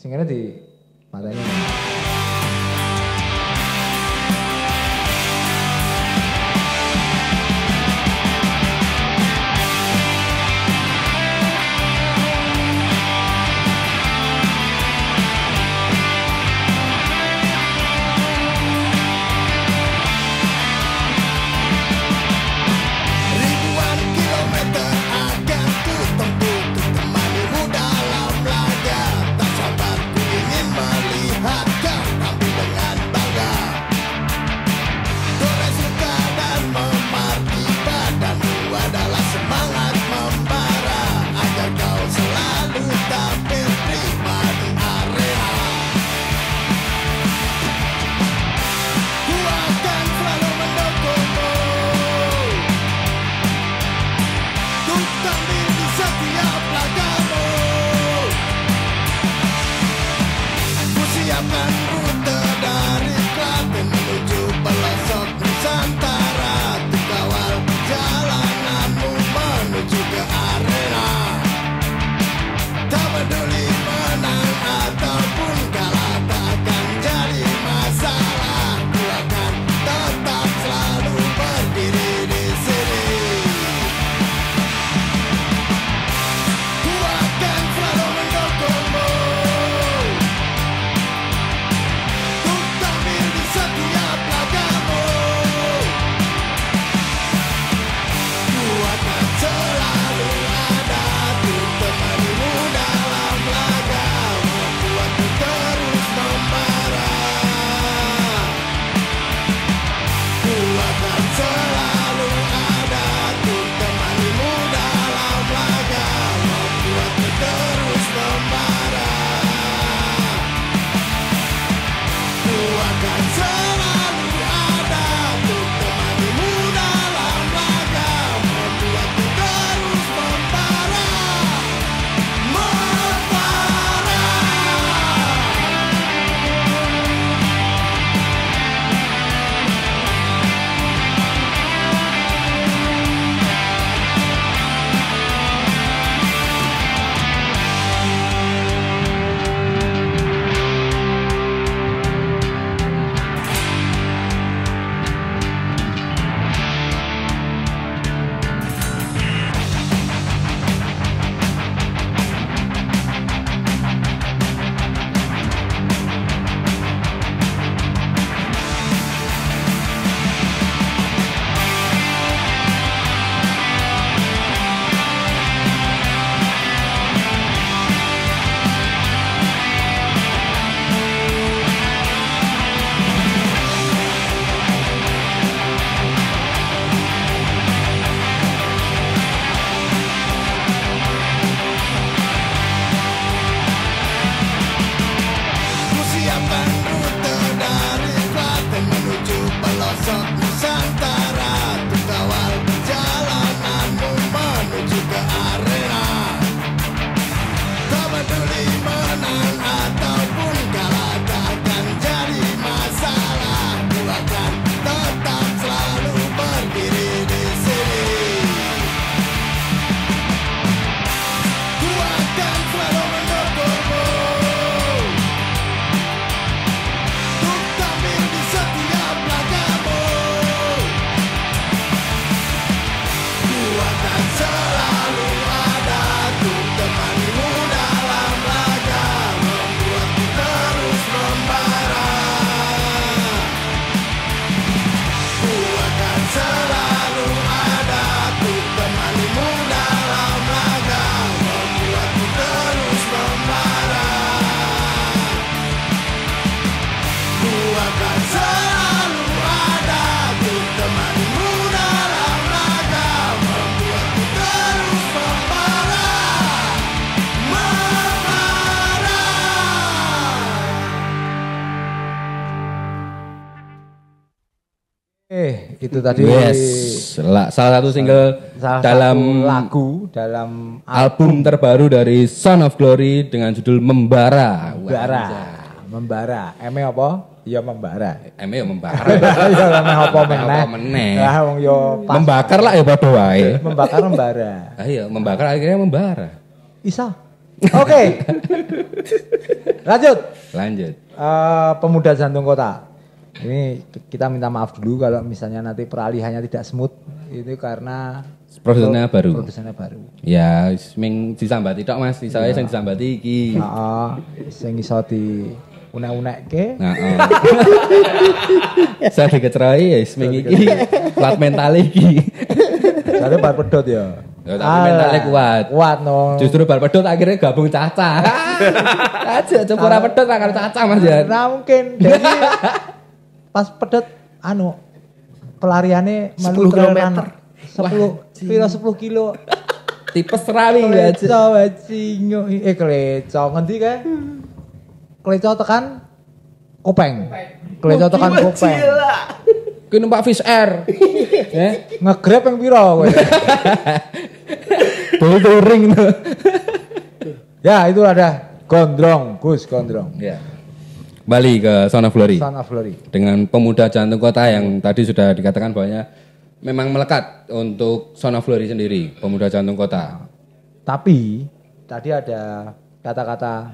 Sing kene di mateni. Itu tadi salah satu single dalam lagu dalam album terbaru dari Son of Glory dengan judul Membara. Membara. Eme apa? Ya membara. Eme ya membara. Ya eme apa meneh. Lah wong yo membakar lah ya padha wae. Membakar membara. Ah iya, membakar akhirnya membara. Isa. Oke. Lanjut. Pemuda Jantung Kota. Ini kita minta maaf dulu kalau misalnya nanti peralihannya tidak smooth. Itu karena produsennya baru. Ya, ming disambati tok Mas, saya sing disambati iki. Heeh, sing iso di unek-unekke. Heeh. Saya dikecerai ya ming iki plat mental iki. Jare bar pedot ya. Ya tapi mentalnya kuat. Kuat no. Justru bar pedot akhirnya gabung Caca. Aja coba ora pedot karo Caca Mas ya. Nah mungkin jadi pas pedot pelariannya 10 kilometer. 10 kilo. Tipe serawi aja. Kleco ngendi kae? Kleco tekan Kopeng. Kleco tekan Kopeng. Kuwi numpak Fish Air. Nge-grab yang piro kowe? Touring. Ya, itu ada Gondrong, Gus Gondrong. Ya. Kembali ke Son of Glory. Son of Glory. Dengan pemuda Jantung Kota yang tadi sudah dikatakan bahwanya memang melekat untuk Son of Glory sendiri, pemuda Jantung Kota. Tapi tadi ada kata-kata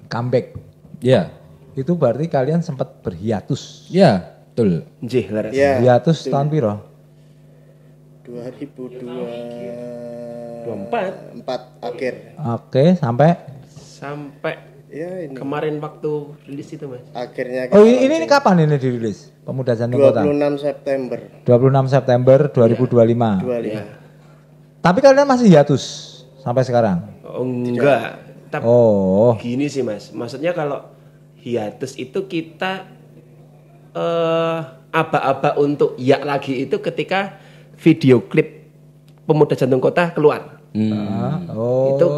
comeback. Ya. Itu berarti kalian sempat berhiatus. Ya, betul. Nggih, leres. Ya, hiatus tahun piro? 2024 akhir. Oke, sampai ya ini. Kemarin waktu rilis itu Mas. Akhirnya oh ini kapan ini dirilis? Pemuda Jantung Kota. 26 September. 26 September 2025. 25. Ya. Tapi kalian masih hiatus sampai sekarang? Oh, enggak. Tapi gini sih Mas. Maksudnya kalau hiatus itu kita aba-aba untuk ya lagi itu ketika video klip Pemuda Jantung Kota keluar. Itu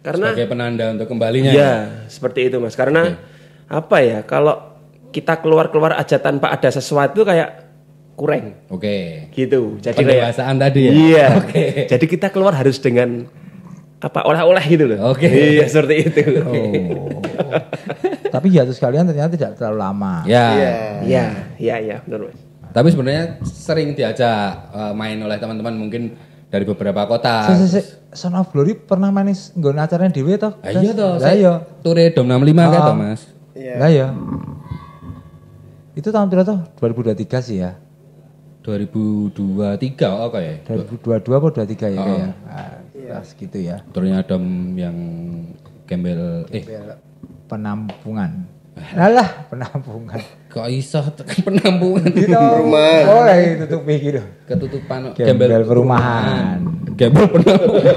karena sebagai penanda untuk kembalinya. Ya, seperti itu Mas. Karena apa ya? Kalau kita keluar aja tanpa ada sesuatu kayak kurang. Oke. Gitu. Jadi pendewasaan tadi ya. Iya. Oke. Jadi kita keluar harus dengan apa oleh-oleh gitu loh. Oke. Iya, seperti itu. Tapi hiatus kalian ternyata tidak terlalu lama. Ya. Iya, benar Mas. Tapi sebenarnya sering diajak main oleh teman-teman mungkin dari beberapa kota. Son of Glory pernah main nggon acaranya dhewe toh? Iya toh. Iya. Ture Dom 65 kan toh, Mas? Iya. Itu tahun berapa toh? 2023 sih ya. 2023 oke ya. 2022 apa 23 ya kayak. Nah, segitu ya. Turnya Dom yang gembel penampungan. Alah, penampungan. Kok iso tekan penampungan perumahan. Oh, itu tutup iki lho. Ketutupan gembel perumahan. Gembel penampungan.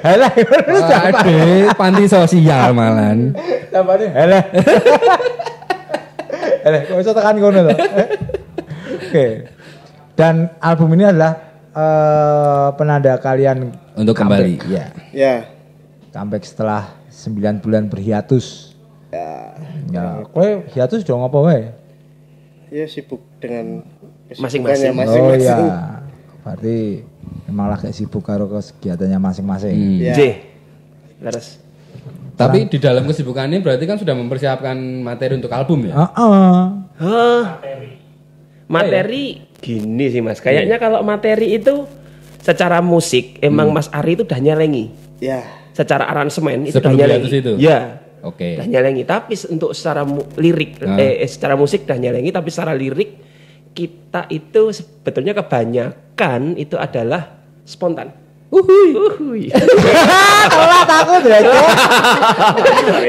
Alah, aduh, panti sosial malan. Tambane. Alah. Alah, kok iso tekan ngono lho. Oke. Dan album ini adalah penanda kalian untuk kembali. Ya. Comeback setelah 9 bulan berhiatus. Ya, kowe hiatus dong apa wae? Ya sibuk dengan masing-masing. Oh iya. Berarti memang lagi sibuk karo kegiatannya masing-masing. Leres. Tapi di dalam kesibukan ini berarti kan sudah mempersiapkan materi untuk album ya? Materi gini sih Mas. Kayaknya kalau materi itu secara musik emang Mas Ari itu udah nyelengi. Ya. Secara aransemen itu sebelum udah nyelengi. Itu? Ya. Oke. Udah nyelengi, tapi untuk secara lirik secara musik udah nyelengi, tapi secara lirik kita itu sebetulnya kebanyakan itu adalah spontan. Uhuy. Kalau takut ya.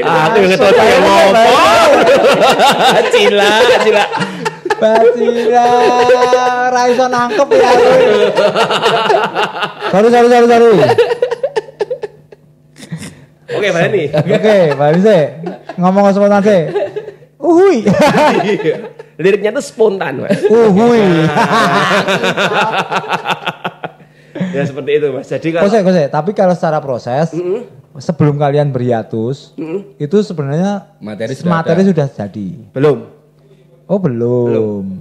Aku yang ngetot kayak ngopo. Cila. Bacila, ra iso nangkep ya. Sorry. Oke, Pak Eni. Oke, Pak Eni. Ngomong spontan sih. Uhuy. Liriknya tuh spontan, Mas. Uhuy. Ya seperti itu, Mas. Jadi kalau tapi kalau secara proses sebelum kalian berhiatus, itu sebenarnya materi sudah jadi. Belum. Oh, belum.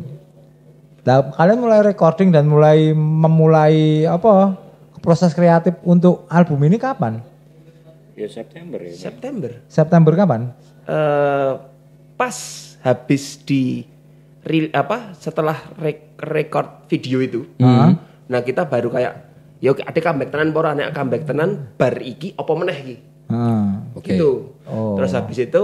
Nah, kalian mulai recording dan memulai apa? Proses kreatif untuk album ini kapan? Ya September ya. September kapan? Pas habis setelah record video itu. Nah, kita baru kayak yo ade comeback tenan apa ora nek comeback tenan bar iki apa meneh iki. Oke. Gitu. Oh. Terus habis itu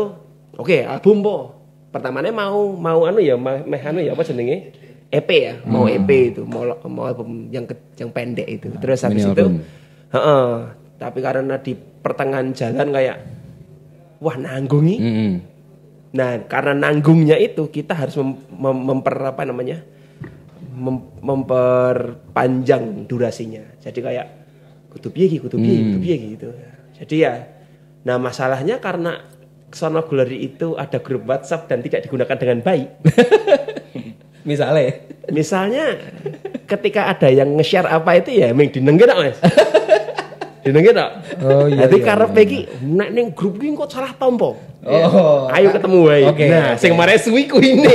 oke, album po. Pertamanya mau anu ya meh anu ya apa jenenge? EP ya, mau EP itu, mau album yang pendek itu. Terus habis Mini itu album. tapi karena di pertengahan jalan kayak wah nanggungi. Nah, karena nanggungnya itu kita harus memperpanjang durasinya. Jadi kayak kudu piye gitu. Jadi ya nah masalahnya karena Sono Glory itu ada grup WhatsApp dan tidak digunakan dengan baik. Misalnya ketika ada yang nge-share apa itu ya ming dinengke tok, Mas. Dinengke tok. Oh iya. Dadi iya, karepe iya. iki nek ning grup iki kok salah tompo. Oh. Ayo ketemu wae. Oke, Nah, oke. sing mare suwi ku ini.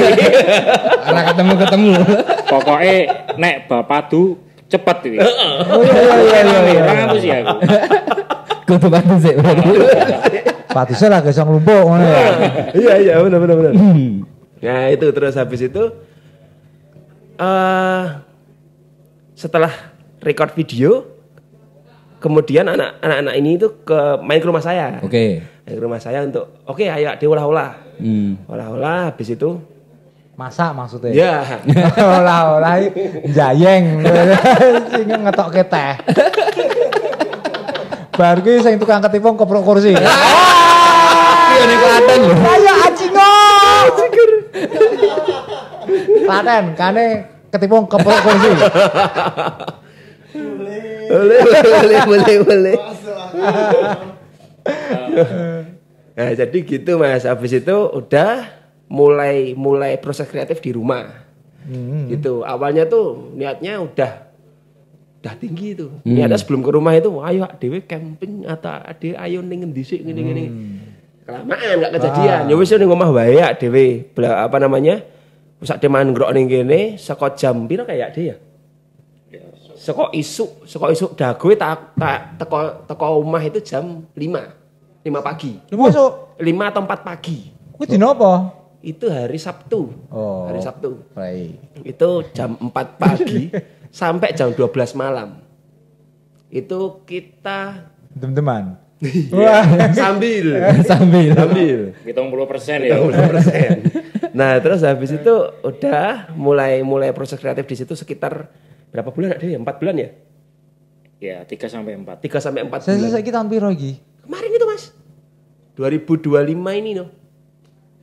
Karena ketemu. Pokoknya nek bapak tuh cepet iki. Oh iya. Orang apa sih aku? Kudu bantu sih. Patuse lah gesong lumpuk ngono ya. Iya, benar. Nah, itu terus habis itu setelah record video kemudian anak-anak ini itu main ke rumah saya. Oke. Main ke rumah saya untuk oke ayo diolah-olah. Olah-olah habis itu Masak maksudnya. ya Olah-olah jayeng. Sing ngetokke teh. Bar ki sing tukang ketipung keprok kursi. Iya nih Klaten lho. Ayo acingo. Klaten kane ketipung keprok kursi. boleh. Nah, jadi gitu Mas. Habis itu udah mulai proses kreatif di rumah. Gitu. Awalnya tuh niatnya udah tinggi itu. Niatnya sebelum ke rumah itu ayo dhewe camping atau ayo ning ngendi sik ngene-ngene. Kelamaan gak kejadian. Ya wis ning omah wae dhewe. Apa namanya? Wis ade mangrok ning kene saka jam piro kayak ade ya? Saka isuk dagoe tak teko omah itu jam 5 pagi. Masuk 5 atau 4 pagi. kuwi dino apa? Itu hari Sabtu. Oh. Hari Sabtu. Baik. Itu jam 4 pagi sampai jam 12 malam. Itu kita Teman-teman. Wah, sambil 70% ya. 50%. Nah, terus habis itu udah mulai proses kreatif di situ sekitar berapa bulan ada ya? 4 bulan ya? Ya, 3 sampai 4. 3 sampai 4 bulan. saya tahun piro iki? Kemarin itu, Mas. 2025 ini no.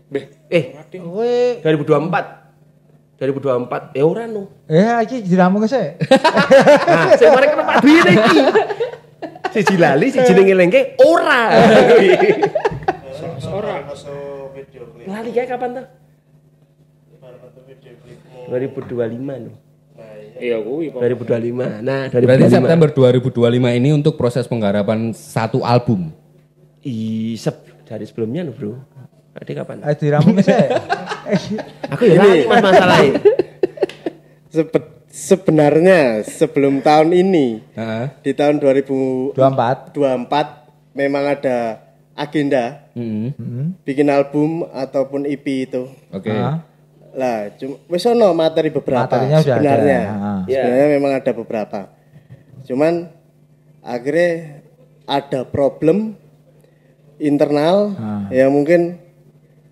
Kowe 2024 ya ora no. iki diramu sih. Nah, sing mari kenapa duit iki? Siji lali, siji ngelengke ora. Ora. Lali kayak kapan tuh? 2025 no. Iya kuwi. 2025. Nah, 2025. Berarti September 2025 ini untuk proses penggarapan satu album. Dari sebelumnya no, Bro. Ada kapan? Diramu sih. Aku ya lali Mas masalahnya. Sebenarnya sebelum tahun ini di tahun 24 memang ada agenda bikin album ataupun EP itu. Oke. Lah, wis ono materi beberapa Materinya sudah sebenarnya. ada. Sebenarnya memang ada beberapa. Cuman akhirnya ada problem internal yang mungkin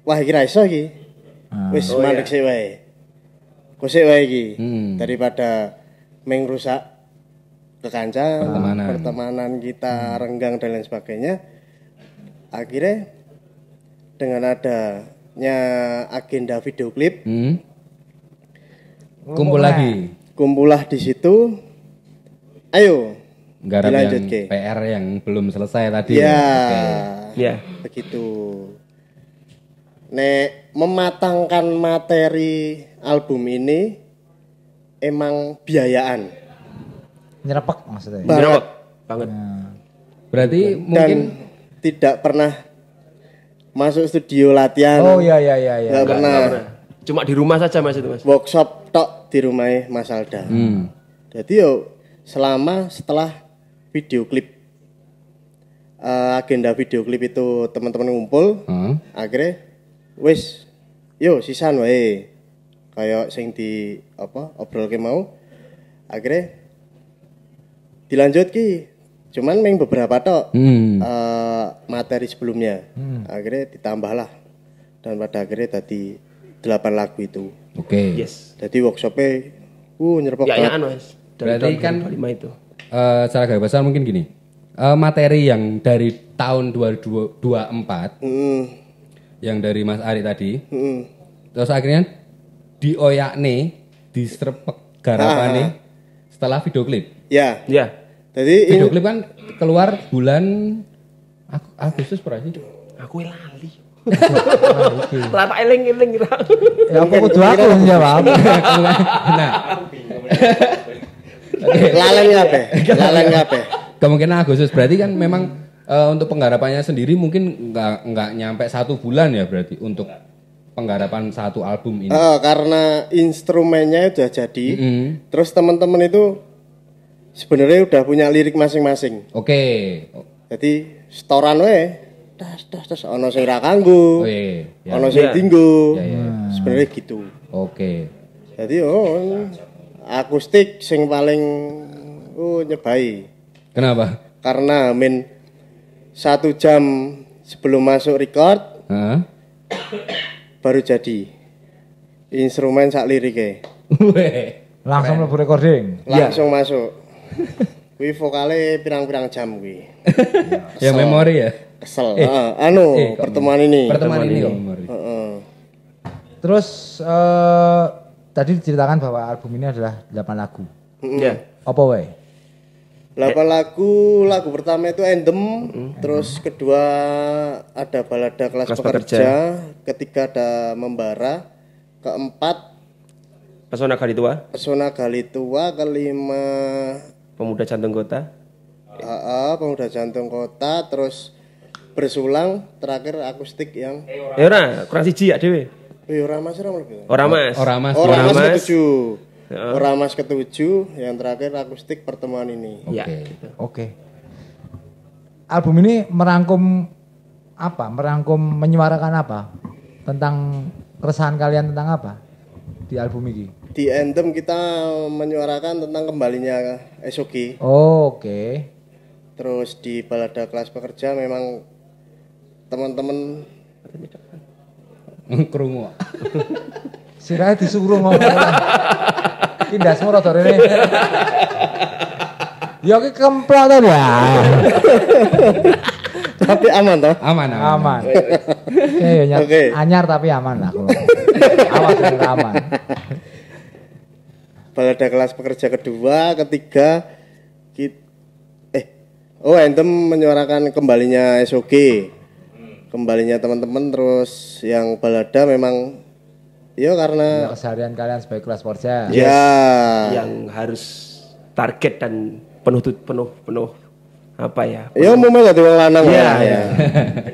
wah iki ra iso iki. Wis mandek sik wae. Kusik wae iki daripada mengrusak kekancan, pertemanan kita renggang dan lain sebagainya. Akhirnya dengan adanya agenda video klip kumpulah di situ. Ayo Garap yang dilanjut ke PR yang belum selesai tadi. ya. Ya. Begitu. Nek mematangkan materi album ini emang biayaan nyerepek maksudnya. Banget. Berarti dan mungkin tidak pernah masuk studio latihan. Oh iya. Nggak pernah. Cuma di rumah saja Mas itu Mas. Workshop tok di rumah Mas Alda. Jadi yo setelah video klip agenda video klip itu teman-teman ngumpul, akhirnya wis yo sisan wae kayak sing di obrolke mau. Akhirnya dilanjut ki. Cuman meng beberapa tok Hmm. materi sebelumnya. Akhirnya ditambahlah. Dan pada akhirnya tadi 8 lagu itu. Oke. Yes. Jadi workshopnya nyerpok Ya banget. Mas. Dari Berarti tahun kan 2005 itu. Secara garis besar mungkin gini. Materi yang dari tahun 2024 yang dari Mas Ari tadi. Terus akhirnya dioyakne, diserpek garapane setelah video klip. Ya. Ya. Jadi Video klip kan keluar bulan Agustus berarti. Aku lali. Lah tak eling-eling kira. Ya apa kudu aku sing jawab. Nah, lalen kabeh. kemungkinan Agustus berarti kan memang untuk penggarapannya sendiri mungkin nggak nyampe 1 bulan ya berarti untuk penggarapan satu album ini. Karena instrumennya udah jadi. Terus teman-teman itu sebenarnya udah punya lirik masing-masing. Oke. Jadi setoran we tas ono sing ra kanggo. Oh, iya. Ya. Ono sing Ya. dinggo. Ya. Sebenarnya gitu. Oke. Jadi akustik sing paling nyebai. Kenapa? Karena 1 jam sebelum masuk record Heeh. baru jadi instrumen sak lirike. Langsung mlebu recording. Langsung masuk. Kuwi vokale pirang-pirang jam kuwi. Ya memori ya. Kesel. Pertemuan ini. Pertemuan ini kok memori. Terus tadi diceritakan bahwa album ini adalah 8 lagu. Ya. Apa wae? 8 lagu pertama itu Endem, terus kedua ada Balada Kelas Pekerja, ketiga ada Membara, keempat Pesona Kali Tua, Pesona Gali Tua, kelima Pemuda Jantung Kota. Pemuda Jantung Kota, terus Bersulang, terakhir akustik yang Ora, kurang siji ya dhewe. Ora Mas ora mlebu. Ora Mas. Ora Mas Mas. ketujuh. Ora Mas ketujuh, yang terakhir akustik pertemuan ini. Ya. Oke. Album ini merangkum apa? Merangkum menyuarakan apa? Tentang keresahan kalian tentang apa di album ini? Di Endem kita menyuarakan tentang kembalinya SOG. Oke. Terus di Balada Kelas Pekerja memang teman-teman Krungu. Sirahe disuruh ngomong. Iki ndasmu rada rene. Ya ki kemplot to ya. tapi aman toh? Aman. Aman. Oke, anyar tapi aman lah kalau. Awas aman. Balada Kelas Pekerja kedua, ketiga Endem menyuarakan kembalinya SOG. Kembalinya teman-teman, terus yang balada memang karena Keseharian kalian sebagai kelas Porja. Yang harus target dan penuh apa ya? Umumnya dadi wong lanang Iya. ya.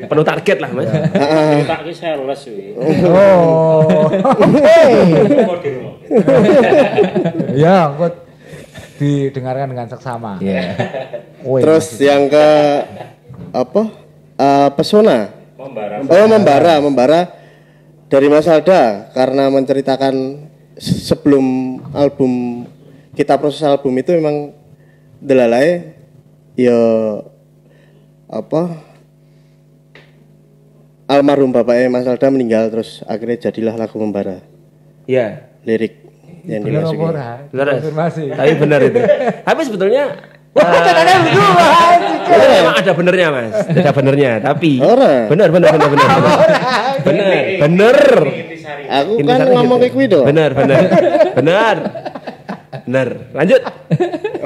Penuh target lah, Mas. Cerita ki sales kuwi. Oh. Ya, engko didengarkan dengan seksama. Iya. Terus yang ke Pesona. Membara dari Mas Alda karena menceritakan sebelum album kita proses album itu memang delalae almarhum bapaknya Mas Alda meninggal, terus akhirnya jadilah lagu Membara. Iya. Lirik yang dimasuki. Benar. Konfirmasi. Tapi benar itu. Tapi sebetulnya memang ada benernya, Mas. Ada benernya, tapi benar. Aku kan ngomong kayak kuwi doh. Benar. Lanjut.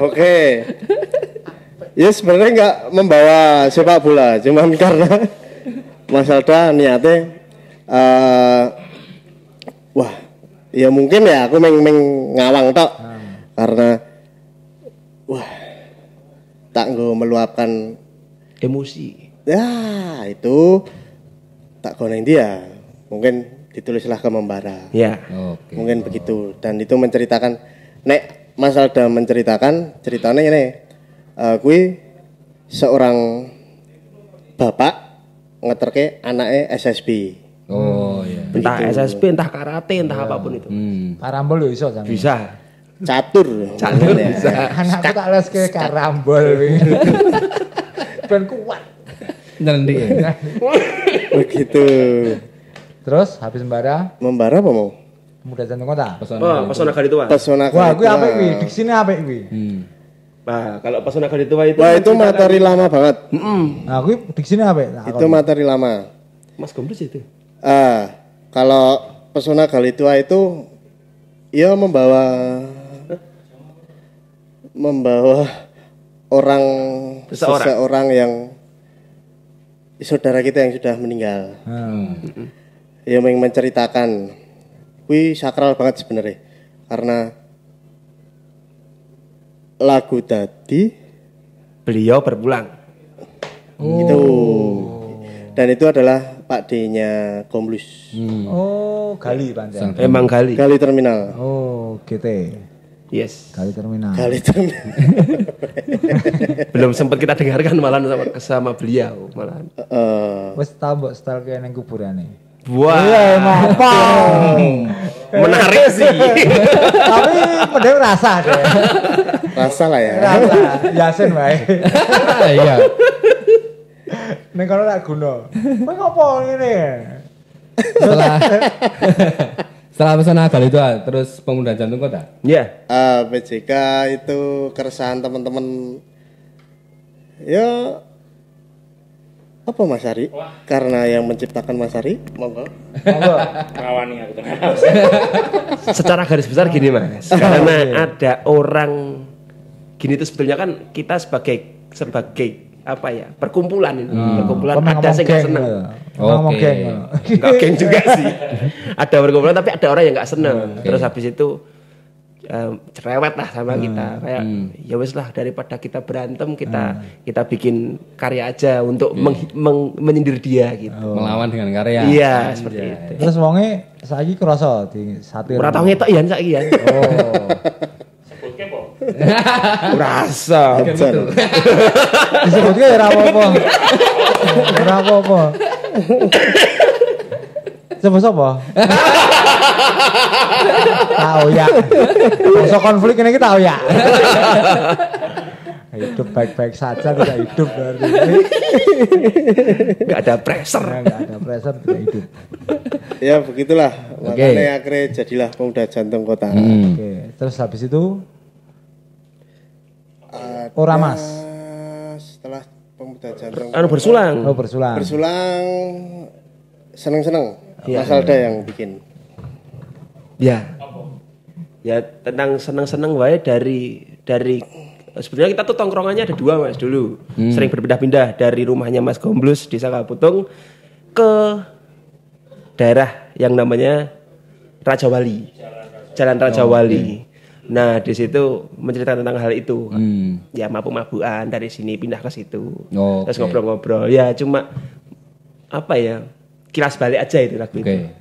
Oke. Ya sebenarnya nggak membawa sepak bola, cuman karena Mas Alda niatnya ya mungkin ya aku ngawang tok. Karena tak nggo meluapkan Emosi. ya itu tak goneng dia. Mungkin ditulislah ke Membara. Ya. Oke. Mungkin begitu, dan itu menceritakan nek Mas Alda menceritakan ceritanya ini kui seorang bapak ngeterke anaknya SSB. Oh iya. Entah SSB, entah karate, entah apapun itu. Karambol yo iso jangan. Bisa. catur. Catur Ya. bisa. Anakku tak les ke karambol wingi. Ben kuat. Nanti. Begitu. Terus habis membara Membara apa mau? Pemuda Jantung Kota. Pesona Gali Tua. Pesona Wah, Gali kuwi Tua. apik kuwi, diksine apik kuwi. Nah, kalau Pesona Gali Tua itu Wah, itu materi lama banget. Nah, kuwi diksine apik. Nah, Itu materi lama. Mas Gombrus itu. Kalau Pesona Gali Tua itu ya membawa orang seseorang yang saudara kita yang sudah meninggal. Yang menceritakan, wih sakral banget sebenarnya, karena lagu tadi Beliau berpulang. itu, dan itu adalah Pak D-nya Gomblus, Oh, Gali pancen. Emang Gali. Gali Terminal, Oh, GT. Yes. Gali Terminal. Gali Terminal. Belum sempat kita dengarkan malah sama beliau malah. Wes tau mbok style kaya nang kuburane. Wah, Apa? menarik sih. Tapi pedhe rasa deh. Rasa lah ya. Rasa Yasin wae. Iya. Ning kono lak guna. Kowe ngopo ngene? Setelah Pesona Gali Tua terus Pemuda Jantung Kota. Ya, PJK itu keresahan teman-teman. Ya apa Mas Ari? Karena yang menciptakan Mas Ari, monggo. Monggo. Ngawani aku tenang. secara garis besar gini Mas. Karena ada orang gini itu sebetulnya kan kita sebagai apa ya? Perkumpulan ini. Perkumpulan ada sih nggak seneng. Ngomong Oke. geng. Enggak geng juga sih. Ada perkumpulan tapi ada orang yang nggak seneng. Terus habis itu cerewet lah sama kita. Kayak ya wes lah daripada kita berantem kita bikin karya aja untuk menyindir dia gitu. Melawan dengan karya. Iya, seperti itu. Terus wonge saiki krasa di satir. Ora tau ngetok ya saiki ya. Oh. Sebutke po. Rasa. Disebutke ora apa-apa. Ora apa-apa. Sebut apa? Tahu ya. Masuk konflik ini kita tahu ya. Hidup baik-baik saja tidak hidup berarti. Enggak ada pressure. Enggak ada pressure tidak hidup. Ya begitulah. Makanya akhirnya jadilah Pemuda Jantung Kota. Oke, terus habis itu ora Mas. Setelah Pemuda Jantung Bersulang. Oh, bersulang. bersulang seneng-seneng. Iya. Mas Alda yang bikin. Ya. Ya tentang seneng-seneng wae dari sebenarnya kita tuh tongkrongannya ada dua Mas dulu. Sering berpindah-pindah dari rumahnya Mas Gomblus di Sakaputung ke daerah yang namanya Raja Wali. Jalan Raja Wali. Nah, di situ menceritakan tentang hal itu. Ya mabuk-mabukan dari sini pindah ke situ. Terus ngobrol-ngobrol. Ya cuma apa ya? Kilas balik aja itu lagu itu.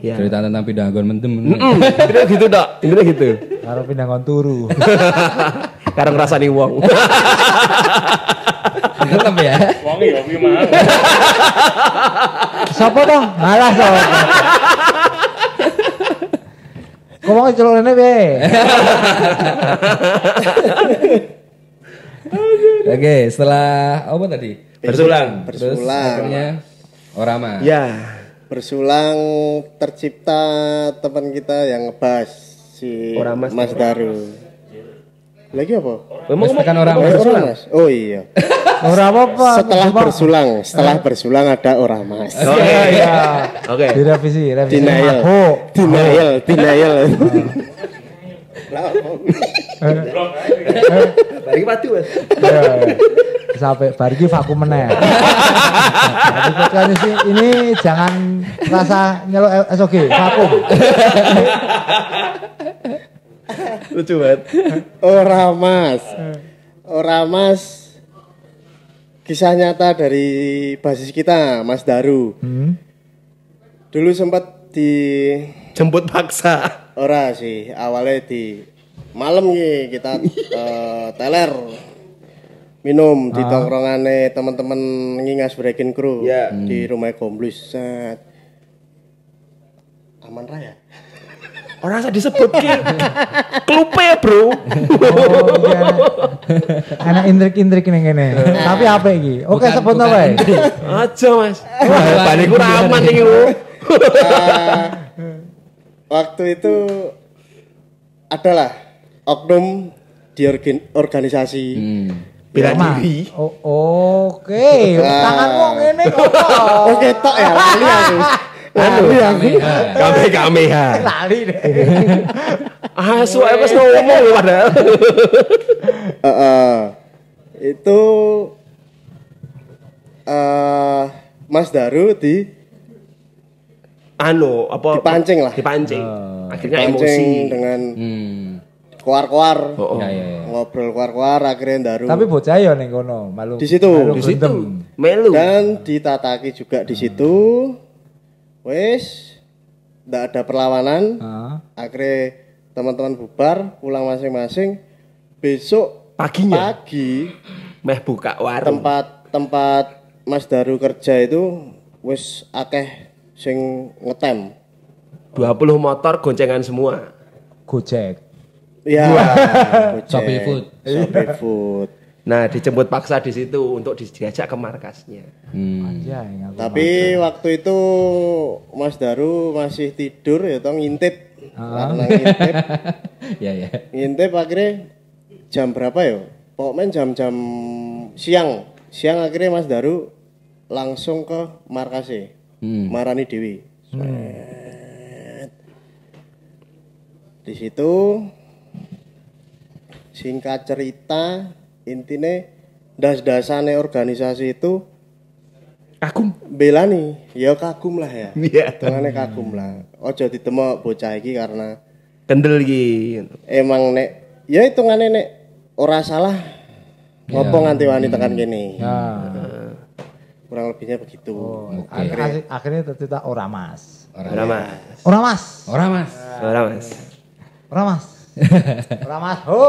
Ya. Cerita tentang pindah nggon mendem. Intinya gitu dok, intinya gitu. Karo pindah kon turu. Karena ngerasani wong. Tetap ya. Wong ya kuwi mah. Sopo toh? Ngalah sopo. Ngomong celokne piye? Oke, setelah apa tadi? Bersulang. Terus akhirnya Orama. Ya. Bersulang tercipta teman kita yang ngebahas si Oramas. Mas Daru. Lagi apa? Memang kan Orama. Oramas. Oh iya. Ora apa-apa. Setelah bersulang ada Oramas. Oh iya. Oke. Direvisi. Denial. Mabuk. Denial. Balik mati Mas. Sampai bar iki vakum meneh. Jadi podcast ini jangan rasa nyeluk SOG, vakum. Lucu banget. Oramas kisah nyata dari basis kita Mas Daru. Dulu sempat Jemput paksa. ora sih, awalnya di malam nih kita teler minum di tongkrongane teman-teman ngingas breaking crew di rumah Gomblus. Set. Aman Raya. Ora usah disebut ki. Klupe, Bro. Oh, iya. Enak intrik-intrik ning kene. Tapi apa iki? Oke, sebut wae. Aja, Mas. Balik ku aman iki. Waktu itu adalah oknum di organisasi. Bela Mas. diri. Oke, tanganmu ngene kok. Oke, tok ya lali aku. Kameha. Lali deh. Asu ae wis ngomong padahal. Itu Mas Daru Dipancing. Akhirnya dipancing emosi. dengan koar-koar. Ya. Ngobrol koar-koar akhirnya Daru. Tapi bocah ya ning kono, malu. Di situ. Di situ. Melu. Dan ditataki juga di situ. Wes ndak ada perlawanan. Akhirnya teman-teman bubar, pulang masing-masing. Besok Paginya. pagi Meh buka warung. tempat Mas Daru kerja itu wis akeh sing ngetem. 20 motor goncengan semua. Gojek. Iya. Shopee Food. Shopee Food. Nah, dijemput paksa di situ untuk diajak ke markasnya. Ya, Tapi waktu itu Mas Daru masih tidur ya toh ngintip. Karena ngintip. Ya. Ngintip akhirnya jam berapa ya? Pokoknya jam-jam siang. Siang akhirnya Mas Daru langsung ke markasnya. Marani Dewi. Di situ singkat cerita intinya das-dasane organisasi itu Kagum. belani, ya kagum lah ya. Iya. Tengane kagum lah. Ojo ditemok bocah iki karena Kendel iki. emang nek ya hitungane nek ora salah ngopo nganti wani tekan kene. Kurang lebihnya begitu. Akhirnya tercipta ora Mas. Ora Mas. Ora Mas. Ora Mas. Ora Mas. Ora Mas. Ho.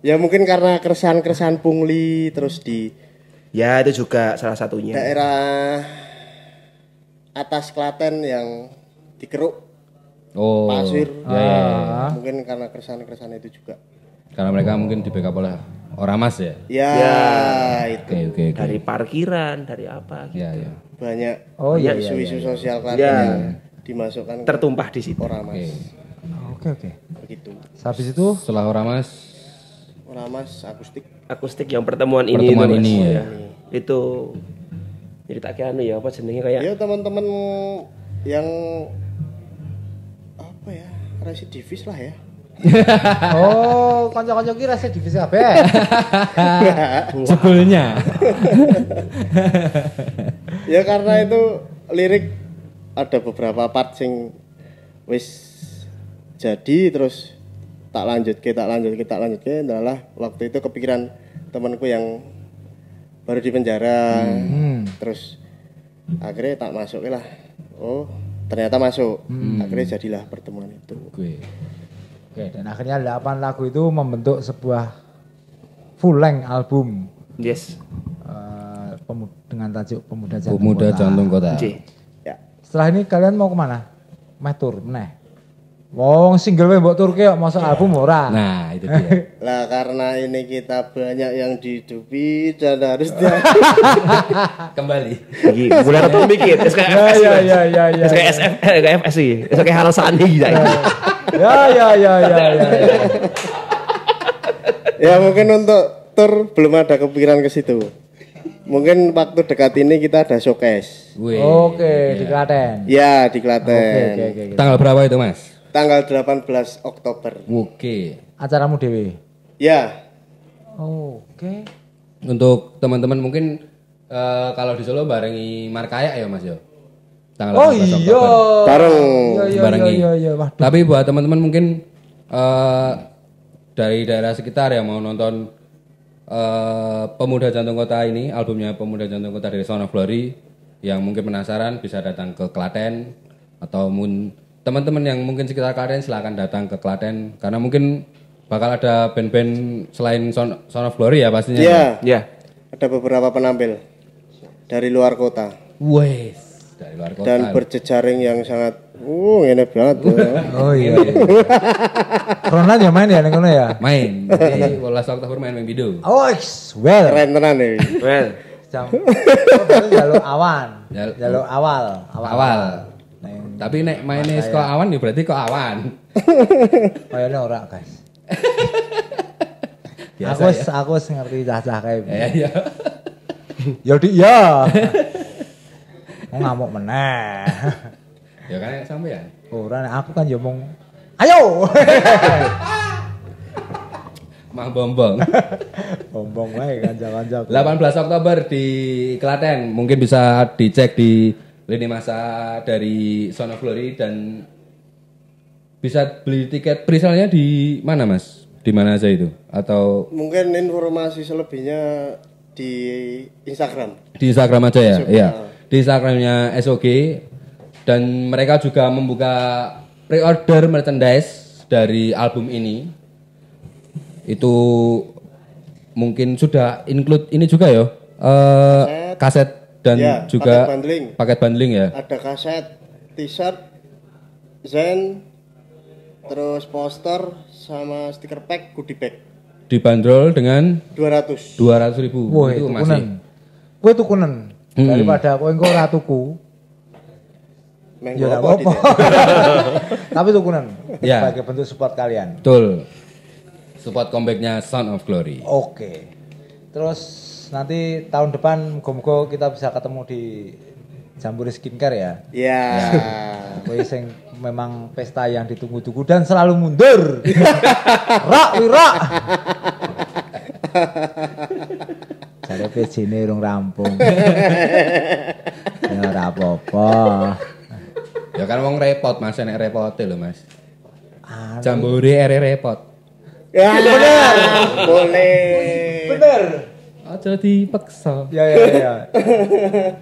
Ya mungkin karena keresahan-keresahan pungli terus di Ya itu juga salah satunya. daerah atas Klaten yang dikeruk Oh. pasir. Ya. Mungkin karena keresahan-keresahan itu juga. Karena mereka mungkin di backup oleh Oramas ya. Ya, itu Oke. Dari parkiran, dari apa gitu. Ya. banyak Oh iya. isu-isu sosial Klaten Ya. yang dimasukkan ke Tertumpah di situ. Oramas. Oke. Begitu. Habis itu Setelah Oramas, Oramas akustik. Akustik yang pertemuan ini. Pertemuan itu, Mas. ini, ya. Itu ceritake anu ya apa jenenge kayak Ya teman-teman yang apa ya residivis lah ya. oh, kanca-kanca ki rasa divisi kabeh. sebelumnya. Ya karena itu lirik ada beberapa part sing wis jadi terus tak lanjut adalah waktu itu kepikiran temanku yang baru di penjara terus akhirnya tak masuk lah. Oh ternyata masuk. Akhirnya jadilah pertemuan itu. Oke, dan akhirnya 8 lagu itu membentuk sebuah full length album Yes. dengan tajuk Pemuda Jantung Pemuda Kota. Jantung Kota. Ya. Setelah ini kalian mau kemana? Meh tur meneh. Wong single wae mbok turke kok masuk album ora. Nah, itu dia. Lah karena ini kita banyak yang dihidupi dan harus Kembali. Iki mulai retu mikir SKFS. Ya. SKFS sih. SKFS Halasani gitu. Ya. Ya mungkin untuk tur belum ada kepikiran ke situ. Mungkin waktu dekat ini kita ada showcase. Wih. Oke, di Klaten. Ya di Klaten. Oke. Tanggal berapa itu, Mas? Tanggal 18 Oktober. Oke. Acaramu dewe. Ya. Oke. Untuk teman-teman mungkin kalau di Solo barengi Markaya ya, Mas yo. Tanggal Oh 18 iya. Oktober. Bareng. Barengi. Iya. Waduh. Tapi buat teman-teman mungkin dari daerah sekitar yang mau nonton Pemuda Jantung Kota ini, albumnya Pemuda Jantung Kota dari Sound of Glory, yang mungkin penasaran bisa datang ke Klaten, atau teman-teman yang mungkin sekitar Klaten silakan datang ke Klaten, karena mungkin bakal ada band-band selain Sound of Glory ya pastinya. Iya. Ya. Ada beberapa penampil dari luar kota Wes, dari luar kota. dan berjejaring yang sangat Ngene banget. Oh iya. Ronald ya main ya ning kono ya. Main. Jadi 18 Oktober main video. Oh, well. Keren tenan iki. Well, Jam. Oh, berarti jaluk awan. Jaluk awal. Tapi nek maine kok awan ya berarti kok awan. Kayaknya ora, guys. Biasa Aku wis ngerti cah-cah kae. Iya. Ya dik ya. Ngamuk meneh. Ya kan sampean. Ora nek aku kan ya mung ayo. Mah bombong. Bombong wae kanca-kanca. 18 Oktober di Klaten. Mungkin bisa dicek di lini masa dari Sound of Glory dan bisa beli tiket pre-sale-nya di mana, Mas? Di mana aja itu? Atau Mungkin informasi selebihnya di Instagram. di Instagram aja ya? SOG. Iya. Di Instagramnya SOG dan mereka juga membuka pre-order merchandise dari album ini. Itu mungkin sudah include ini juga ya. Kaset dan Ya, juga paket bundling ya. Ada kaset, t-shirt, zen, terus poster sama stiker pack, goodie bag. Dibanderol dengan 200. 200.000. Wah, itu itu masih. kunen. Kowe tukunen. Daripada kowe engko ora tuku. Menggo Ya apa apa. Tapi tukunen. Ya. Sebagai bentuk support kalian. Betul. Support comeback-nya Sound of Glory. Oke. Terus nanti tahun depan muga-muga kita bisa ketemu di Jambore Skincare ya. Ya. Kowe sing memang pesta yang ditunggu-tunggu dan selalu mundur. Wira. Jare PJ-ne urung rampung. Ya ora apa-apa. Ya kan wong repot Mas, nek repote lho Mas. Anu. Jambore ere repot. Ya, bener. Boleh. Bener. Aja dipaksa. Ya.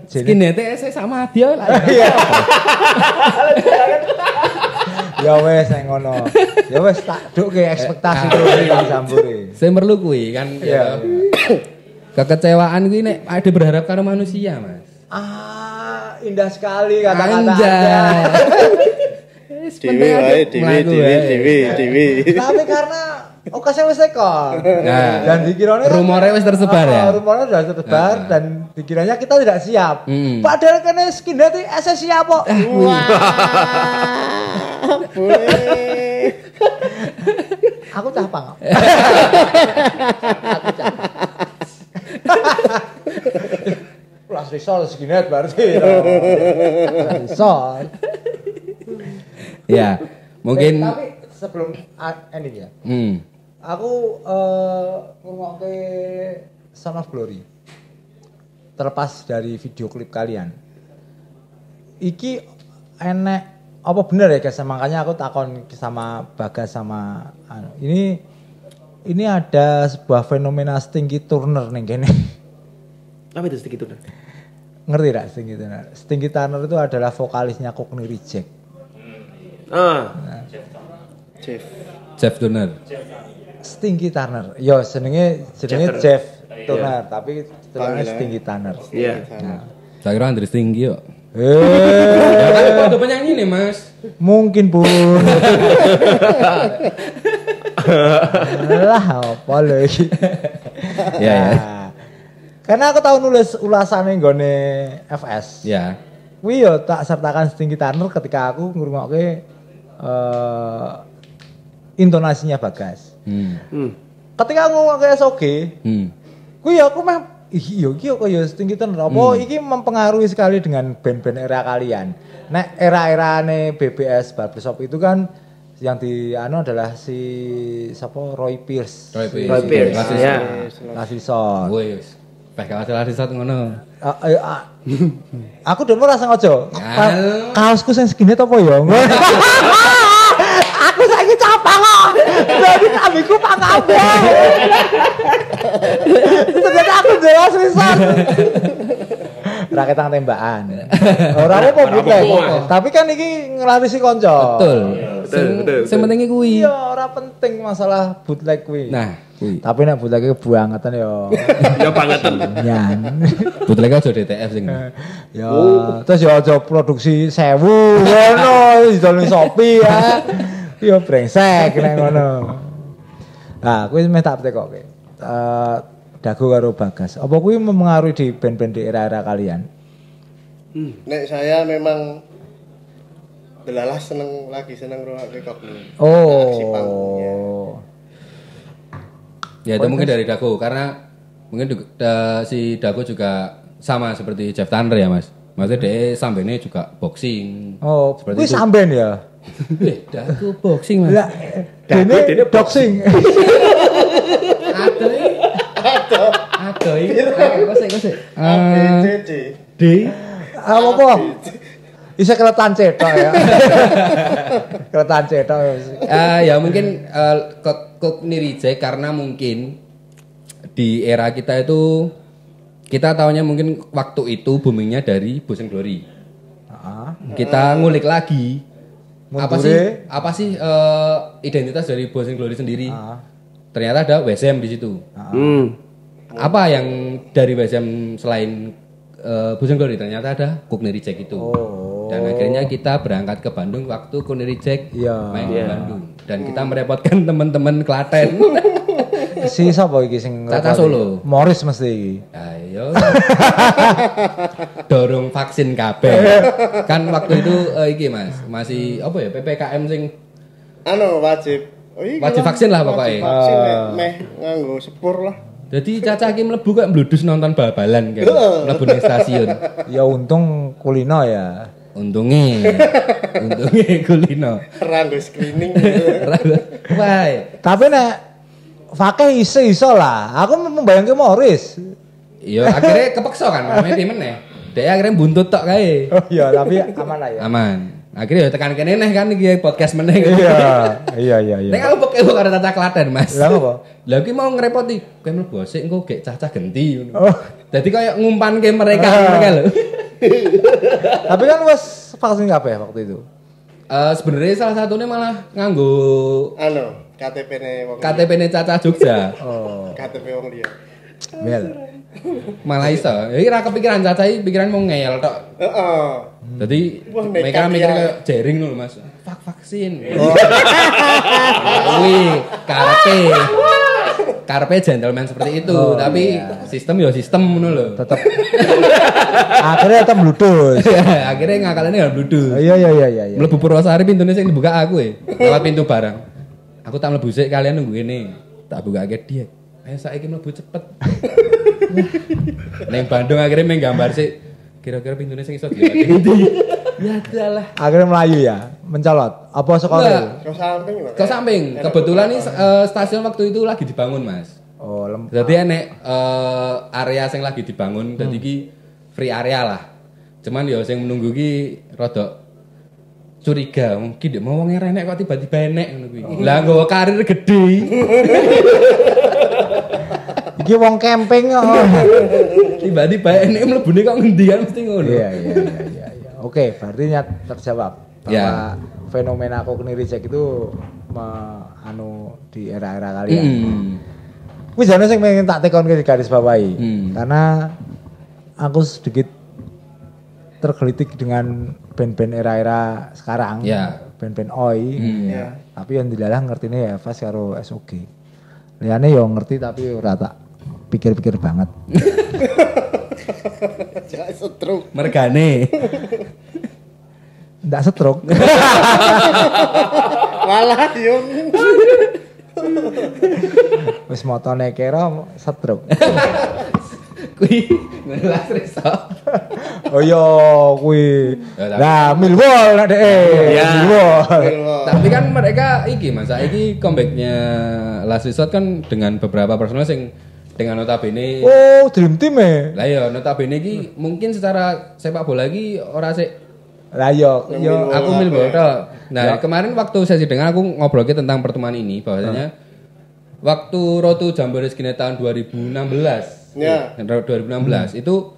Skinhead sama dia lah. Ya wes nang ngono. Ya wes tak dukke ekspektasi kuwi nang Jambore. Saya perlu kuwi kan. Iya. Kekecewaan kuwi nek ada berharap karo manusia, Mas. Indah sekali kata-kata Anda. Dewi. Tapi karena okasnya wis teko. Nah, Dan dikiranya kan, rumornya wis tersebar ya? Rumornya sudah tersebar dan dikiranya kita tidak siap. Padahal kan skinhead itu siap kok. Boleh. Aku cah pang. Plus risol skinhead berarti. Risol. Ya, mungkin Tapi sebelum ending ya. Aku ngomongke Sound of Glory. Terlepas dari video klip kalian. Iki enek apa bener ya guys? Makanya aku takon sama Bagas sama ini ada sebuah fenomena Stinky Turner nih kene. apa itu sedikit tuh? Ngerti gak Stinky Turner? Stinky Turner itu adalah vokalisnya Cockney Reject. Jeff Turner. Stinky Turner. Yo jenenge Jeff Turner, tapi tulisannya Stinky Turner. Iya. Nah. Saya kira Andre Stinggi yuk. Ya kan ada penyanyi nih Mas. Mungkin pun. Lah apa lagi? Ya. Karena aku tahu nulis ulasane nggone FS. Ya. Kuwi yo tak sertakan Stinky Turner ketika aku ngrungokke intonasinya Bagas. Ketika ngomong ke SOG, kuwi ya aku mah iya iki kaya Stinky Turner apa iki mempengaruhi sekali dengan band-band era kalian. Nek era-erane BBS Barbershop itu kan yang di adalah si siapa Roy Pierce. Ya. Lasison. Wes. Peh kawas satu ngono. Aku demo rasa ngojo. Kaosku sing segini apa ya? Aku saiki capang kok. Dadi kambiku pangabe. Ternyata aku jelas pisan. Raketang tembakan. Ora apa-apa. Tapi kan iki nglarisi kanca. Betul. Sing penting kuwi. Iya, ora penting masalah bootleg kuwi. Nah, kuwi. Tapi nek bootleg bangetan yo. Ya bangetan. Nyan. Bootleg aja DTF sing. Ya, terus ya aja produksi 1000 ngono didol Shopee ya. Yo brengsek nek ngono. Nah, kuwi meh tak tekoke. Dago karo Bagas. Apa kuwi mempengaruhi di band-band di era-era kalian? Nek saya memang delalah lagi seneng ngrungokne Cockney. Si panggungnya. Ya itu mungkin dari Dago karena mungkin si Dago juga sama seperti Jeff Tanner ya Mas. Maksudnya dia sambene juga boxing. Oh, seperti kuwi itu. samben ya. Dago boxing Mas. Lah, dene boxing. Adoy. Kose. ABCD. D. Apa? Bisa keletan cetok ya. Keletan cetok. Ya mungkin Cockney Reject karena mungkin di era kita itu kita tahunya mungkin waktu itu boomingnya dari Boys and Glory. Kita ngulik lagi apa sih identitas dari Boys and Glory sendiri. Ternyata ada WSM di situ. Apa yang dari WSM selain Boys and Glory? Ternyata ada Cockney Reject itu. Dan akhirnya kita berangkat ke Bandung waktu Cockney Reject main di Bandung. Dan kita merepotkan teman-teman Klaten. Si sapa iki sing Caca Solo. Morris mesti iki. Ayo. Dorong vaksin kabeh. Kan waktu itu iki Mas, masih apa ya PPKM sing Wajib. Wajib vaksin lah pokoknya. Wajib vaksin meh nganggo sepur lah. Jadi Caca iki mlebu kok mbludus nonton bal-balan kan. Mlebu ning stasiun. Ya untung kulino ya. Untungnya kulino. Ranggo screening. Wah. Tapi nek Fakih iso lah. Aku membayangke Morris. Iya, akhirnya kepeksa kan main tim meneh. Dia akhirnya buntut tok kae. Oh iya, tapi aman lah ya. Aman. Akhirnya ya tekan kene neh kan iki podcast meneh. Iya. Nek aku pokoknya karo Caca Klaten, Mas. Lah apa? Lah iki mau ngrepoti, kowe mlebu sik engko gek Caca genti ngono. Dadi koyo ngumpanke mereka lho. Tapi kan wes vaksin kabeh waktu itu. Sebenarnya salah satunya malah nganggo KTP-ne Caca Jogja. KTP wong liya. Bel. Malah iso. Ya ora kepikiran Caca iki pikiran mau ngeyel tok. Heeh. Dadi mereka mikir kayak jaring lho Mas. Vaksin. Kuwi karepe gentleman seperti itu, tapi sistem ya sistem ngono lho. Tetep. Akhirnya tetep bludus. Akhirnya ngakalane enggak bludus. Iya. Mlebu Purwosari pintune sing dibuka aku lewat pintu barang. Aku tak mlebu sik kalian nunggu kene. Tak bukake dia. Ayo saiki mlebu cepet. Neng Bandung akhirnya main gambar sih. Kira-kira pintune sing iso dilewati ndi. Ya adalah. Akhirnya melayu ya, mencolot. Apa sekolah? Ke samping. Kebetulan nih stasiun waktu itu lagi dibangun, Mas. Oh, Jadi enek area sing lagi dibangun, dadi iki free area lah. Cuman ya sing menunggu ki rada curiga, mungkin dia mau wong enek kok tiba-tiba enek ngono kuwi. Lah nggawa karir gede. Iki wong camping kok. Tiba-tiba enek mlebune kok ngendi kan mesti ngono. Iya. Oke, berarti terjawab bahwa fenomena Cockney Reject itu di era-era kalian. Wis jane sing pengen tak tekonke di garis bawahi. Karena aku sedikit tergelitik dengan band-band era-era sekarang. Band-band oi. Tapi yang dilalah ngertine ya Fast karo SOG. Liyane yo ngerti tapi ora tak pikir-pikir banget. Jangan setruk. Mergane. Ndak setruk. Malah yo. Wis motone kira setruk. Kuwi ngelas reso. Oh iya kuwi. Lah Millwall nek dhek. Millwall. Tapi kan mereka iki Mas, saiki comeback-nya Last Resort kan dengan beberapa personel sing dengan notabene. Oh, Dream Team ya. Lah ya notabene iki mungkin secara sepak bola iki ora sik. Lah yo aku Millwall tok. Nah, kemarin waktu sesi dengan aku ngobrolke tentang pertemuan ini bahwasanya waktu Rotu Jambore Skine tahun 2016. 2016 itu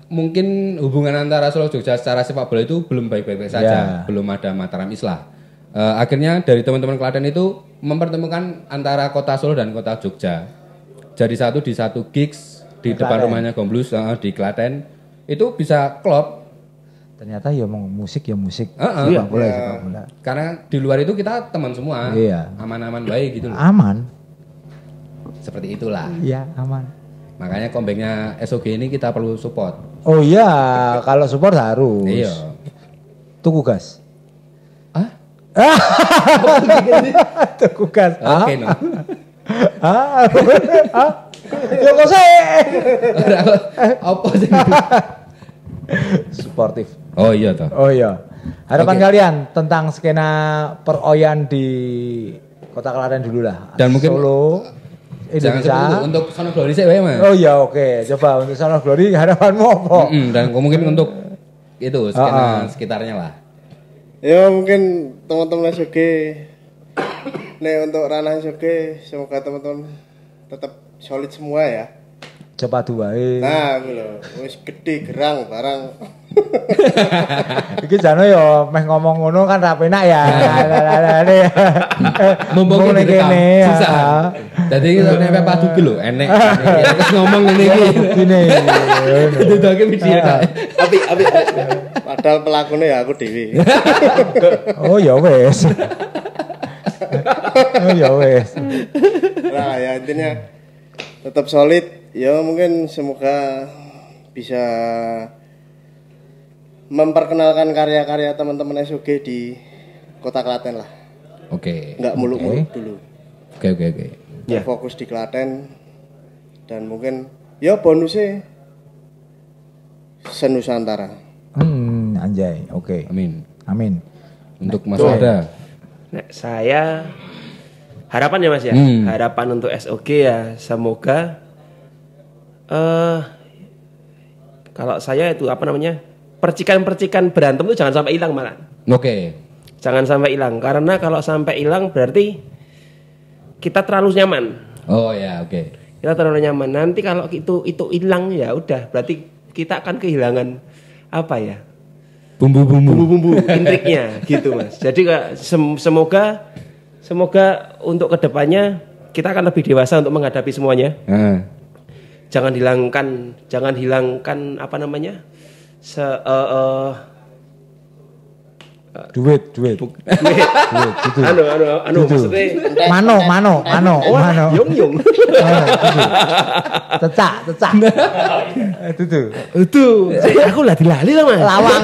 mungkin hubungan antara Solo Jogja secara sepak bola itu belum baik-baik saja, belum ada Mataram Islah. Akhirnya dari teman-teman Klaten itu mempertemukan antara kota Solo dan kota Jogja. Jadi di satu gigs di depan rumahnya Gomblus di Klaten itu bisa klop. Ternyata ya mau musik ya musik. Sepak bola ya sepak bola. Karena di luar itu kita teman semua. Iya. Aman-aman baik gitu loh. Aman. Seperti itulah. Iya, aman. Makanya comebacknya SOG ini kita perlu support. Oh iya, kalau support harus. Iya. Tuku gas. Ah? Tuku gas. Oke, no. Ya kok saya. Apa sih? Suportif. Oh iya toh. Oh iya. Harapan kalian tentang skena peroyan di Kota Klaten dulu lah. Dan mungkin Solo, Indonesia. Untuk Sono Glory sih Mas. Oh iya oke. Coba untuk Sono Glory harapanmu apa? Dan mungkin untuk itu skena sekitarnya lah. Ya mungkin teman-teman SOG untuk ranah SOG semoga teman-teman tetap solid semua ya. Cepat wae. Nah, lho, wis gede gerang barang. Iki jane yo meh ngomong ngono kan ra penak ya. Mumpung ning kene. Susah. Dadi kita nek padu ki lho enek. Terus ngomong ngene iki. Gini. Dudake video tak. Api. Padahal pelakune ya aku dewe. Oh ya wes. Oh ya wes. Nah, ya intinya tetap solid. Ya mungkin semoga bisa memperkenalkan karya-karya teman-teman SOG di Kota Klaten lah. Oke. Enggak muluk-muluk dulu. Oke. Ya. Fokus di Klaten dan mungkin ya bonusnya senusantara. Anjay. Oke. Amin. Untuk Mas Wada. Nah, saya harapan ya Mas ya. Harapan untuk SOG ya semoga kalau saya itu apa namanya? Percikan-percikan berantem itu jangan sampai hilang malah. Oke. Jangan sampai hilang karena kalau sampai hilang berarti kita terlalu nyaman. Oh ya, oke. Kita terlalu nyaman. Nanti kalau itu hilang ya udah berarti kita akan kehilangan apa ya? Bumbu-bumbu intriknya gitu Mas. Jadi semoga untuk kedepannya kita akan lebih dewasa untuk menghadapi semuanya. Jangan hilangkan apa namanya? Duit. Duit. Gitu. Maksudnya Mano. Yung. Cecak. Itu. Aku lali lah Mas. Lawang.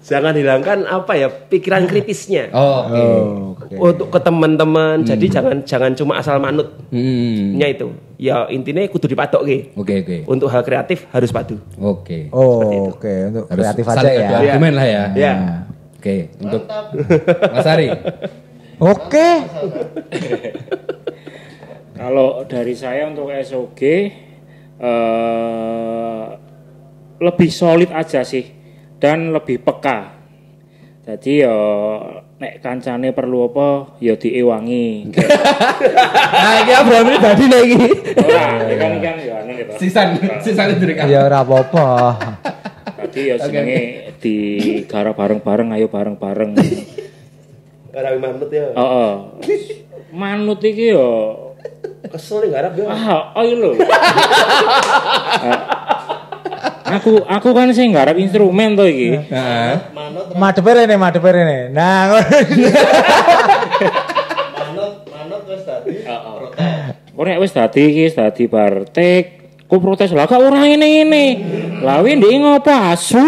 Jangan hilangkan apa ya pikiran kritisnya. Oke. Untuk ke teman-teman. Jadi jangan cuma asal manutnya itu. Ya intinya kudu dipatok Oke. Untuk hal kreatif harus padu. Oke. Oke. Untuk Harus kreatif aja saling ya. adu argumen lah ya. Ya. Oke, untuk Mas Ari. Oke. Kalau dari saya untuk SOG lebih solid aja sih dan lebih peka. Jadi ya nek kancane perlu apa ya diewangi. Nah, iki Abraham ini tadi nek iki. Ora, kan ya anu gitu. Sisan dari kamu. Ya ora apa-apa. Tadi ya jenenge digarap bareng-bareng, ayo bareng-bareng. Garap manut ya. Heeh. Manut iki ya Kesel nih garap ya. ayo lho. Aku kan sing garap instrumen to iki. Heeh. Madhepe rene. Nah, Manut wis dadi protes. Kok nek wis dadi partek, ku protes lah kok ora ngene-ngene. Lah wi ndek ngopo asu.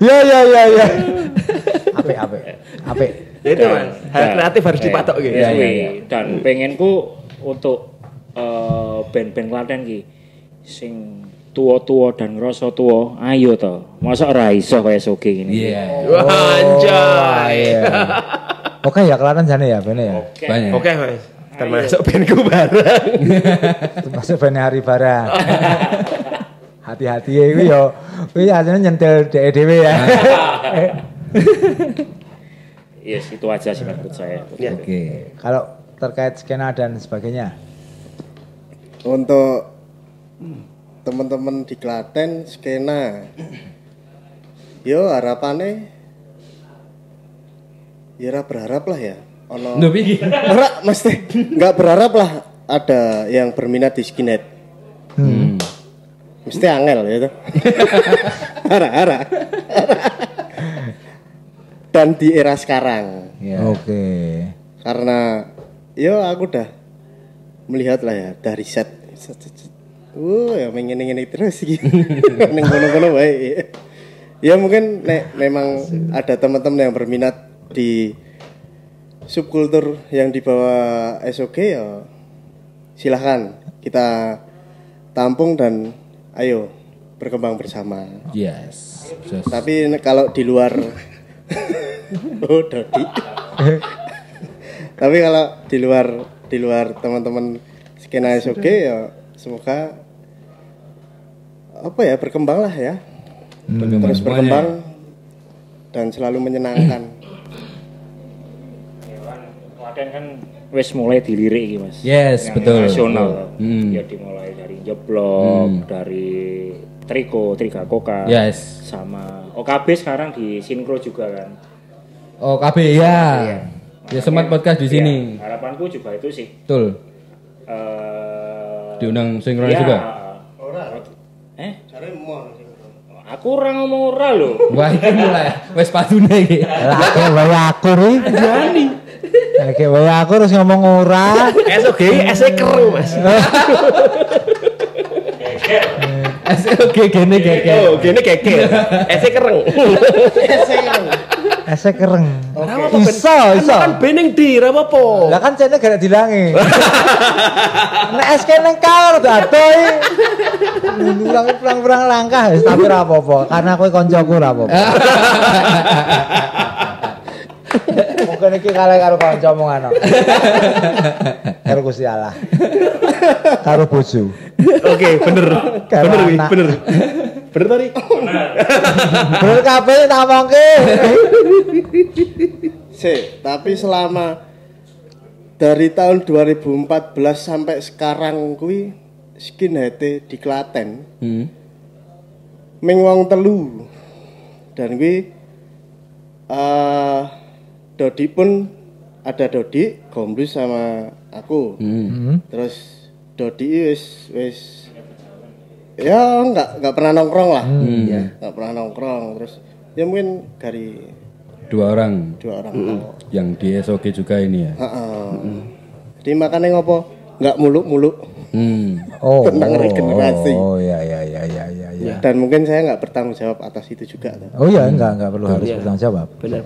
Ya. Apik. Ya itu Mas. Hal kreatif harus dipatok gitu. Ya. Dan pengenku untuk band-band Klaten ki sing tua-tua dan ngerasa tua, ayo to. Masa ora iso kaya SOG ngene. Iya. Anjay. Oke ya kelihatan jane ya bene ya. Banyak. Oke Mas. Termasuk bandku bareng. Termasuk bene hari barang. Hati-hati ya iku yo. Kuwi asline nyentil dhewe ya. Yes, itu aja sih menurut saya. Ya. Oke. Kalau terkait skena dan sebagainya. Untuk teman-teman di Klaten skena Yo harapannya ya berharap lah ya. Ono Lho piye? ora mesti enggak berharap lah ada yang berminat di skinhead. Mesti angel ya tuh. Harap. Dan di era sekarang. Oke. Karena yo aku udah melihat lah ya dari set. Ya ingin terus gitu. Neng kono-kono baik. Ya mungkin memang ada teman-teman yang berminat di subkultur yang dibawa SOG ya silahkan kita tampung dan ayo berkembang bersama. Yes. Tapi kalau di luar oh Dodi. Tapi kalau di luar teman-teman skena SOG ya semoga apa ya berkembang lah ya. Terus berkembang dan selalu menyenangkan. Klaten kan wis mulai dilirik iki Mas. Yes, Yang betul. Nasional. Hmm. Ya dimulai dari jeblok, dari Triga Koka. Yes. Sama OKB sekarang di sinkro juga kan. Oh, KB ya. Ya sempat podcast di sini. Ya, harapanku juga itu sih. Betul. Diundang sinkronis juga. Cari mau Aku ora ngomong ora lho. Wah, iki mulai wis padune iki. Lah kayak wae aku ri. Jani. Kayak wae aku terus ngomong ora. SOG SE kereng Mas. Oke, gene keke. Oh, gini keke. SE kereng. Ese kereng. Iso. Kan bening di ra apa-apa. Lah kan jane gak dilangi. Nek es kene kaur datoi. Pulang langkah wis tapi ora apa-apa karena kowe kancaku ora apa-apa. Mungkin iki kalah karo kancamu ngono. Karo Gusti Allah. Karo bojo. Oke, bener. Karo Bener wi, anak. bener. Bener tadi. Bener kabeh tak omongke. tapi selama dari tahun 2014 sampai sekarang kuwi skinhead di Klaten ming wong telu dan kuwi Dodi pun ada Dodi, Gomblus sama aku. Terus Dodi wis ya enggak pernah nongkrong lah. Ya, enggak pernah nongkrong terus ya mungkin dari Dua orang yang di SOG juga ini ya. Jadi makanya ngopo enggak muluk-muluk. Oh. Tentang regenerasi. Oh ya. Dan mungkin saya enggak bertanggung jawab atas itu juga. Oh iya enggak perlu harus Iya. bertanggung jawab. Bener.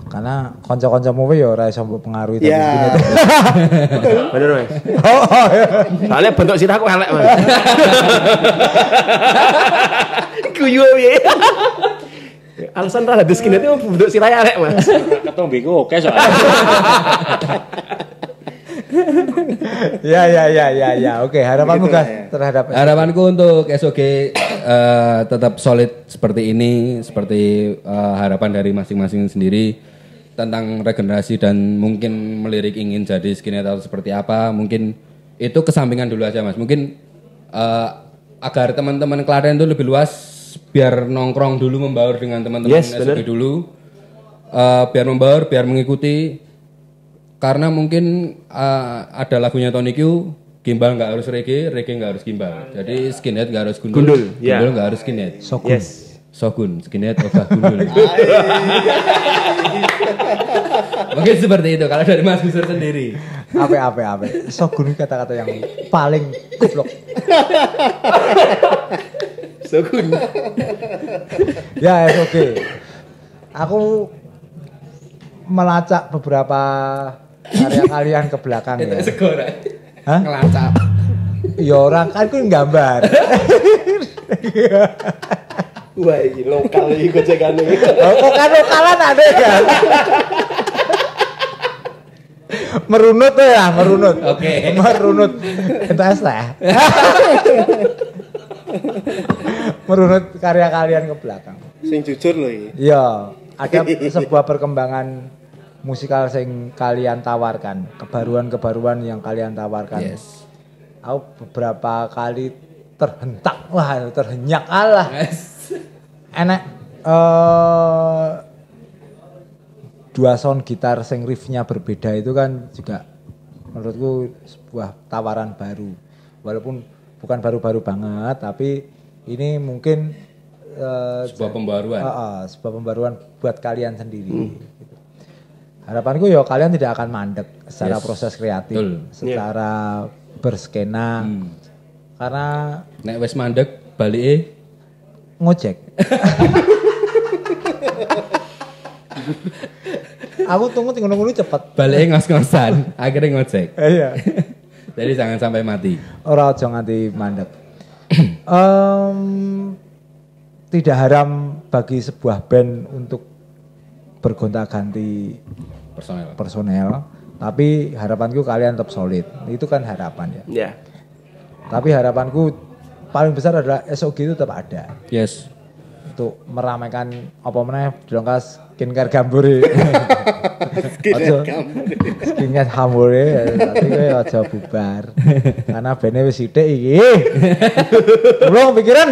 Karena kanca-kancamu ya ora iso mempengaruhi tapi Ya. gini. Bener Mas. Oh iya. Soalnya bentuk sirahku elek Mas. Guyu piye? Alasan ra hadis kene itu bentuk sirah elek Mas. Ketombe ku oke soalnya. Ya. Oke, harapanmu Begitulah guys ya. terhadap Harapanku untuk SOG tetap solid seperti ini, seperti harapan dari masing-masing sendiri tentang regenerasi dan mungkin melirik ingin jadi skinhead atau seperti apa, mungkin itu kesampingan dulu aja Mas. Mungkin agar teman-teman Klaten itu lebih luas, biar nongkrong dulu membaur dengan teman-teman Yes, SOG bener. dulu, biar membaur, biar mengikuti. Karena mungkin ada lagunya Tony Q, gimbal nggak harus reggae nggak harus gimbal. Jadi skinhead nggak harus gundul, Gundul, ya. gundul nggak harus skinhead. Sokun. Yes. Sogun, skinhead, ogah gundul. Mungkin seperti itu kalau dari Mas Gusur sendiri. Apa. Sokun kata-kata yang paling goblok. Sokun. Ya, oke. Aku melacak beberapa karya kalian ke belakang ya. Segora. Hah? Ngelacak. Ya orang kan ku nggambar. Wah, iki lokal iki gojekane. Oh, kan lokalan ada kan. Merunut ya, merunut. Oke. Merunut. Itu es teh. Merunut karya kalian ke belakang. Sing jujur loh iki. Iya, ada sebuah perkembangan musikal yang kalian tawarkan, kebaruan-kebaruan yang kalian tawarkan. Yes. Aku beberapa kali terhenyak Allah. Yes. Enak dua sound gitar sing riffnya berbeda itu kan juga menurutku sebuah tawaran baru. Walaupun bukan baru-baru banget, tapi ini mungkin Sebuah pembaruan. sebuah pembaruan buat kalian sendiri. Gitu. Harapanku ya kalian tidak akan mandek secara proses kreatif, secara berskena, karena Nek wis mandek balike ngojek. Aku tunggu ngono-ngono cepet. balike ngos-ngosan, akhirnya ngojek. Iya. Jadi jangan sampai mati. Ora aja nganti mandek. Tidak haram bagi sebuah band untuk bergonta-ganti personel, tapi harapanku kalian tetap solid. Itu kan harapan ya. Ya. Tapi harapanku paling besar adalah SOG itu tetap ada. Yes. Untuk meramaikan apa meneh dilongkas skincare gambure. Skincare gambure tapi kowe aja bubar. Karena bene wis sithik iki. Belum pikiran.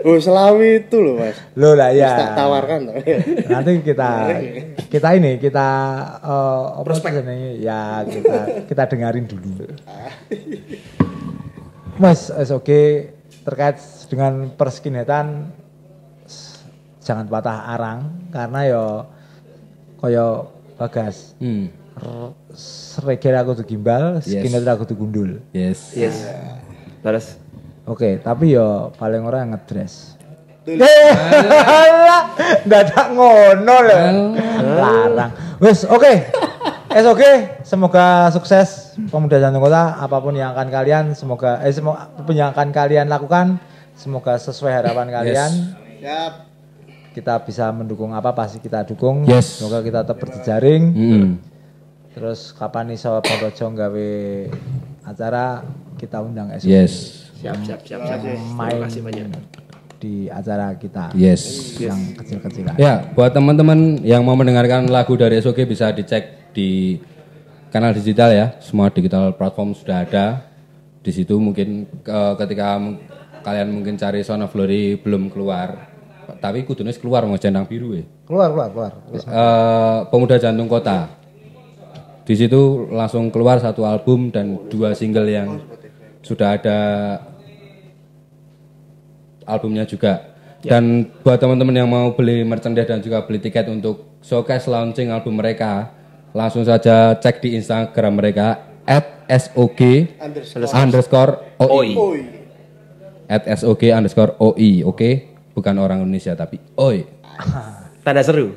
Oh, Selawi itu loh, Mas. Loh lah ya. Tak tawarkan. Nanti kita apa jenenge ya kita dengarin dulu. Mas SOG terkait dengan perskinheadan jangan patah arang karena yo kaya Bagas. Reggae aku tuh gimbal, skinhead aku tuh gundul. Yes. Terus Oke, tapi yo paling ora ngedress. Dadak ngono lho. Larang. Wes, oke. SOG, semoga sukses Pemuda Jantung Kota apapun yang akan kalian semoga yang akan kalian lakukan semoga sesuai harapan kalian. Siap. Kita bisa mendukung apa pasti kita dukung. Yes. Semoga kita tetap berjejaring. Terus kapan iso Pondojo gawe acara kita undang SOG. Yes. siap. Main Terima kasih banyak. di acara kita. Yes. Yang kecil-kecilan. Ya, buat teman-teman yang mau mendengarkan lagu dari SOG bisa dicek di kanal digital ya. Semua digital platform sudah ada. Di situ mungkin ketika kalian mungkin cari Sound of Glory belum keluar. Tapi kudunya keluar mau Jendang Biru ya. Keluar. Pemuda Jantung Kota. Di situ langsung keluar satu album dan 2 single yang sudah ada albumnya juga. Dan buat teman-teman yang mau beli merchandise dan juga beli tiket untuk showcase launching album mereka, langsung saja cek di Instagram mereka @SOG_OI. @SOG_OI, oke? Bukan orang Indonesia tapi OI. Tanda seru.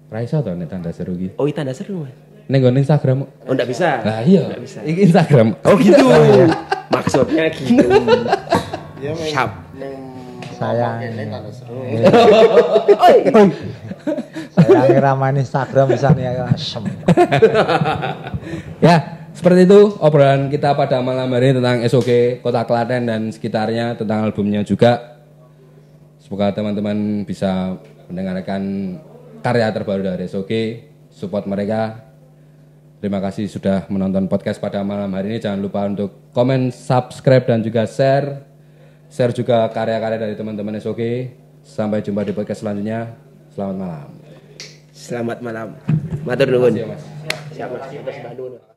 Raisa tau nek tanda seru iki. Oh, tanda seru, Mas. Ning nggon Instagram. Oh, enggak bisa. Lah iya. Enggak bisa. Iki Instagram. Oh, gitu. Maksudnya gitu. Ya Siap. Sayang. Tanda seru. Sayang ramai Instagram misalnya ya asem. Ya, seperti itu obrolan kita pada malam hari ini tentang SOG Kota Klaten dan sekitarnya, tentang albumnya juga. Semoga teman-teman bisa mendengarkan karya terbaru dari SOG, support mereka. Terima kasih sudah menonton podcast pada malam hari ini. Jangan lupa untuk komen, subscribe dan juga share. Share juga karya-karya dari teman-teman SOG. Sampai jumpa di podcast selanjutnya. Selamat malam. Selamat malam. Matur nuwun. Terima kasih, Mas. Siap, Mas. Terus Bandung.